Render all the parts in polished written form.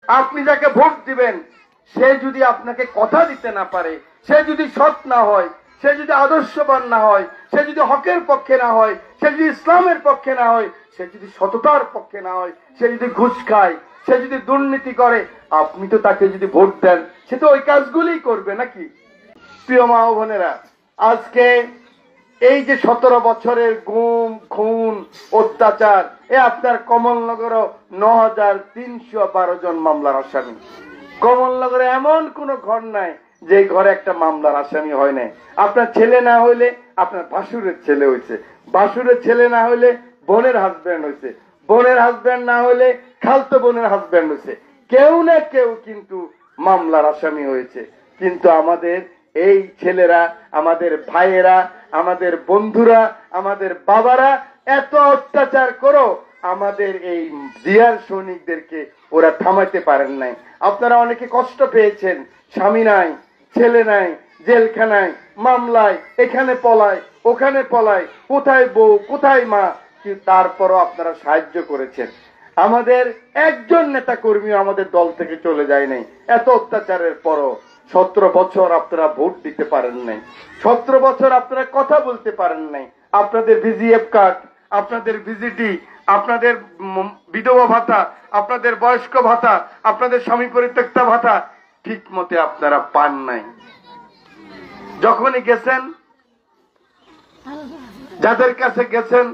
আপনি যাকে ভোট দিবেন সে যদি আপনাকে কথা দিতে না পারে, সে যদি সৎ না হয়, সে যদি আদর্শবান না হয়, সে যদি হকের পক্ষে না হয়, সে যদি ইসলামের পক্ষে না হয়, সে যদি সততার পক্ষে না হয়, সে যদি ঘুষ খায়, সে যদি দুর্নীতি করে, আপনি তো তাকে যদি ভোট দেন সে তো ওই কাজগুলোই করবে নাকি? প্রিয় মা ও বোনেরা, আজকে এই যে 17 বছরের গুম খুন অত্যাচার, আপনার কমলনগরও 9312 জন মামলার আসামি। কমলনগরে এমন কোন ঘর নাই যে ঘরে একটা মামলার আসামি হয় নাই। আপনার ছেলে না হইলে আপনার ভাসুরের ছেলে হয়েছে, ভাসুরের ছেলে না হইলে বোনের হাজব্যান্ড হয়েছে, বোনের হাজব্যান্ড না হইলে খালতো বোনের হাজব্যান্ড হয়েছে। কেউ না কেউ কিন্তু মামলার আসামি হয়েছে। কিন্তু আমাদের এই ছেলেরা, আমাদের ভাইয়েরা, আমাদের বন্ধুরা, আমাদের বাবারা এত অত্যাচার করো আমাদের এই জিয়ার সৈনিকদেরকে ওরা থামাইতে পারেন নাই। আপনারা অনেকে কষ্ট পেয়েছেন, স্বামী নাই, ছেলে নাই, জেলখানায়, মামলায়, এখানে পলায় ওখানে পলায়, কোথায় বউ কোথায় মা, কিন্তু তারপরও আপনারা সাহায্য করেছেন। আমাদের একজন নেতা কর্মী আমাদের দল থেকে চলে যায় নাই এত অত্যাচারের পরও। 17 বছর আপনারা ভোট দিতে পারেন নাই, 17 বছর আপনারা কথা বলতে পারেন নাই। আপনাদের ভিজিএফ কার্ড, আপনাদের ভিজিটি, আপনাদের বিধবা ভাতা, আপনাদের বয়স্ক ভাতা, আপনাদের স্বামী পরিত্যক্তা ভাতা ঠিক মতে আপনারা পান নাই। যখনই গেছেন, যাদের কাছে গেছেন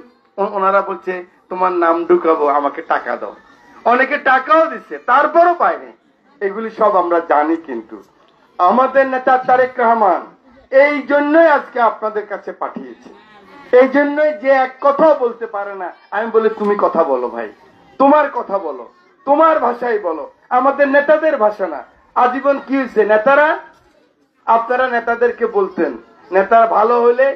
ওনারা বলছে তোমার নাম ঢুকাবো, আমাকে টাকা দাও। অনেকে টাকাও দিচ্ছে তারপরও পায়নি। এগুলি সব আমরা জানি। কিন্তু আমাদের নেতা তারেক রহমান এই জন্যই আজকে আপনাদের কাছে পাঠিয়েছে। এই জন্যই যে এক কথাও বলতে পারে না, আমি বলি তুমি কথা বলো ভাই, তোমার কথা বলো, তোমার ভাষাই বলো, আমাদের নেতাদের ভাষা না। আজীবন কি হয়েছে, নেতারা, আপনারা নেতাদেরকে বলতেন, নেতা ভালো হলে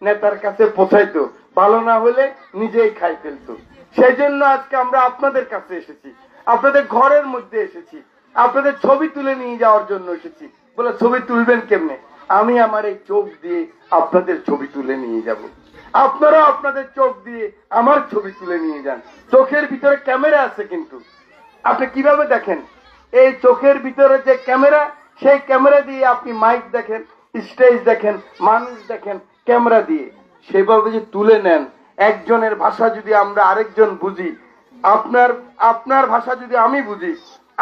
নেতার কাছে পৌঁছাইতো, ভালো না হলে নিজেই খাই ফেলতো। সেই জন্য আজকে আমরা আপনাদের কাছে এসেছি, আপনাদের ঘরের মধ্যে এসেছি, আপনাদের ছবি তুলে নিয়ে যাওয়ার জন্য এসেছি। বলে ছবি তুলবেন কেমনে? আমি আমার এই চোখ দিয়ে আপনাদের ছবি তুলে নিয়ে যাব, আপনারা আপনাদের চোখ দিয়ে আমার ছবি তুলে নিয়ে যান। চোখের ভিতরে ক্যামেরা আছে, কিন্তু আপনি কিভাবে দেখেন? এই চোখের ভিতরে যে ক্যামেরা, সেই ক্যামেরা দিয়ে আপনি মাইক দেখেন, স্টেজ দেখেন, মানুষ দেখেন ক্যামেরা দিয়ে। সেভাবে যে তুলে নেন, একজনের ভাষা যদি আমরা আরেকজন বুঝি, আপনার ভাষা যদি আমি বুঝি,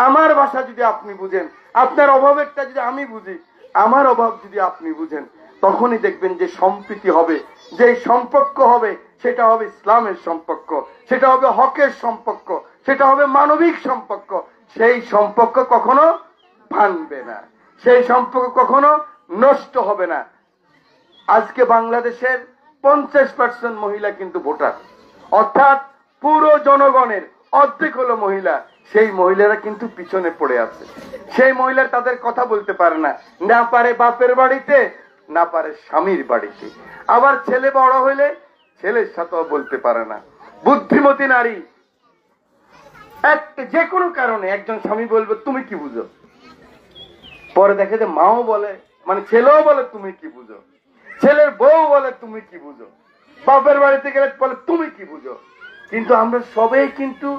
আমার ভাষা যদি আপনি বুঝেন, আপনার অভাবেরটা যদি আমি বুঝি, আমার অভাব যদি আপনি বুঝেন, তখনই দেখবেন যে সম্প্রীতি হবে, যে সম্পর্ক হবে, সেটা হবে ইসলামের সম্পর্ক, সেটা হবে হকের সম্পর্ক, সেটা হবে মানবিক সম্পর্ক। সেই সম্পর্ক কখনো ভাঙবে না, সেই সম্পর্ক কখনো নষ্ট হবে না। আজকে বাংলাদেশের 50% মহিলা কিন্তু ভোটার, অর্থাৎ পুরো জনগণের অর্ধেক হলো মহিলা। সেই মহিলারা কিন্তু পিছনে পড়ে আছে। সেই মহিলারা তাদের কথা বলতে পারে না, না পারে বাপের বাড়িতে, না পারে স্বামীর বাড়িতে। আবার ছেলে বড় হইলে ছেলের সাথেও বলতে পারে না। বুদ্ধিমতী নারী যে কোনো কারণে একজন স্বামী বলবে তুমি কি বুঝো, পরে দেখে যে মাও বলে, মানে ছেলেও বলে তুমি কি বুঝো, ছেলের বউ বলে তুমি কি বুঝো, বাপের বাড়িতে গেলে বলে তুমি কি বুঝো। কিন্তু আমরা সবাই কিন্তু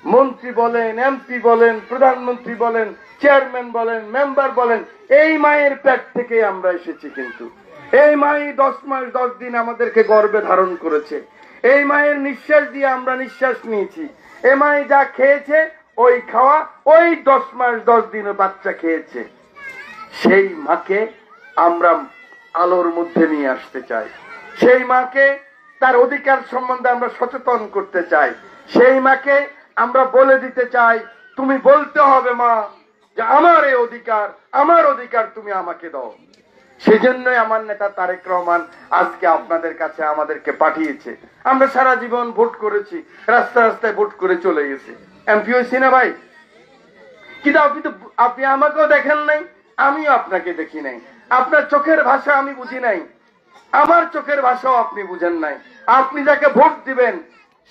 মন্ত্রী বলেন, এমপি বলেন, প্রধানমন্ত্রী বলেন, চেয়ারম্যান বলেন, মেম্বার বলেন, এই মায়ের পেট থেকে আমরা এসেছি। কিন্তু এই মাই 10 মাস 10 দিন আমাদেরকে গর্ভে ধারণ করেছে। এই মায়ের নিঃশ্বাস দিয়ে আমরা নিঃশ্বাস নিয়েছি। এই মাই যা খেয়েছে ওই খাওয়া ওই 10 মাস 10 দিন বাচ্চা খেয়েছে। সেই মাকে আমরা আলোর মধ্যে নিয়ে আসতে চাই। সেই মাকে তার অধিকার সম্বন্ধে আমরা সচেতন করতে চাই। সেই মাকে আমরা বলে দিতে চাই, তুমি বলতে হবে মা যে আমার এই অধিকার, আমার অধিকার তুমি আমাকে দাও। সেজন্যই আমার নেতা তারেক রহমান আজকে আপনাদের কাছে আমাদেরকে পাঠিয়েছে। আমরা সারা জীবন ভোট করেছি, রাস্তায় রাস্তায় ভোট করে চলে গেছি, এমপি হয়েছি না ভাই? কিন্তু আপনি আমাকেও দেখেন নাই, আমিও আপনাকে দেখি নাই। আপনার চোখের ভাষা আমি বুঝি নাই, আমার চোখের ভাষাও আপনি বুঝেন নাই। আপনি যাকে ভোট দিবেন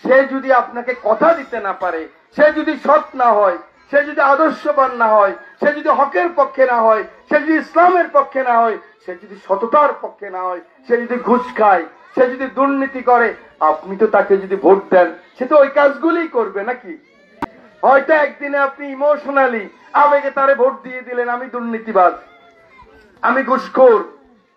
সে যদি আপনাকে কথা দিতে না পারে, সে যদি সৎ না হয়, সে যদি আদর্শবান না হয়, সে যদি হকের পক্ষে না হয়, সে যদি ইসলামের পক্ষে না হয়, সে যদি সততার পক্ষে না হয়, সে যদি ঘুষ খায়, সে যদি দুর্নীতি করে, আপনি তো তাকে যদি ভোট দেন সে তো ওই কাজগুলোই করবে নাকি? হয়তো একদিনে আপনি ইমোশনালি আবেগে তারে ভোট দিয়ে দিলেন, আমি দুর্নীতিবাজ, আমি ঘুষখোর,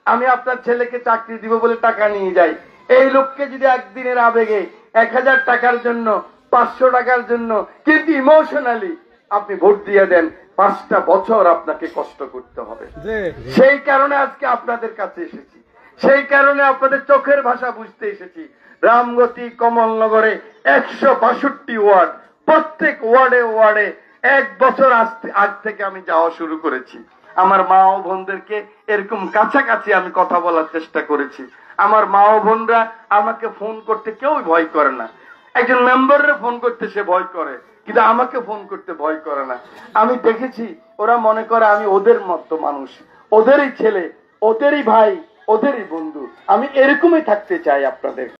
আমি আপনার ছেলেকে চাকরি দিব বলে টাকা নিয়ে যাই। এই লোককে যদি একদিনের আবেগে 1000 টাকার জন্য, 500 টাকার জন্য, কিন্তু ইমোশনালি আপনি ভোট দিয়ে দেন, 5টা বছর আপনাকে কষ্ট করতে হবে। সেই কারণে আজকে আপনাদের কাছে এসেছি, সেই কারণে আপনাদের চোখের ভাষা বুঝতে এসেছি। রামগতি কমলনগরে 162 ওয়ার্ড, প্রত্যেক ওয়ার্ডে ওয়ার্ডে 1 বছর আগ থেকে আমি যাওয়া শুরু করেছি। আমার মা ও বোনদেরকে এরকম কাছাকাছি আমি কথা বলার চেষ্টা করেছি। আমার মা ও বোনরা আমাকে ফোন করতে কেউই ভয় করে না। একজন মেম্বারের ফোন করতে সে ভয় করে, কিন্তু আমাকে ফোন করতে ভয় করে না। আমি দেখেছি ওরা মনে করে আমি ওদের মতো মানুষ, ওদেরই ছেলে, ওদেরই ভাই, ওদেরই বন্ধু। আমি এরকমই থাকতে চাই আপনাদের।